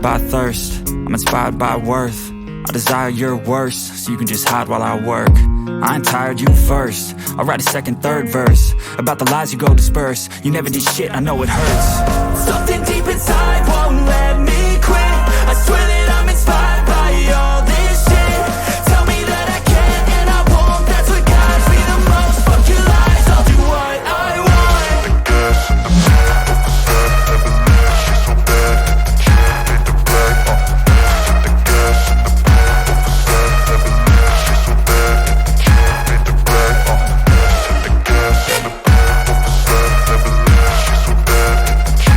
inspired by thirst, I'm inspired by worth. I desire your worst, so you can just hide while I work. I ain't tired, you first. I'll write a second, third verse about the lies you go disperse. You never did shit, I know it hurts. Something deep inside won't let me quit. I swear that I'm inspired by all this shit. Tell me that I can and I won't. That's what guides me the most. Fuck your lies, I'll do what I want. The gas in the back of the set, never leave. She's so bad, she made the black. The gas in the back of the set, never leave. She's so bad, she made the black. The gas in the back of the set, never leave. She's so bad, she made the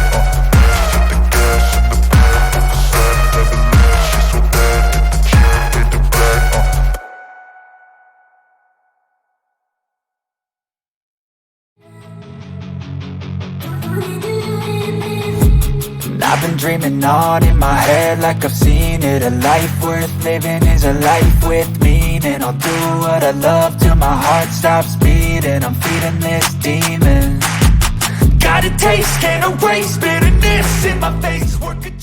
black. The gas in the back of the set, never leave. She's so bad, she made the black. I've been dreaming on in my head like I've seen it. A life worth living is a life with meaning. I'll do what I love till my heart stops beating. I'm feeding this demon. Got a taste, can't erase bitterness in my face. Work a job.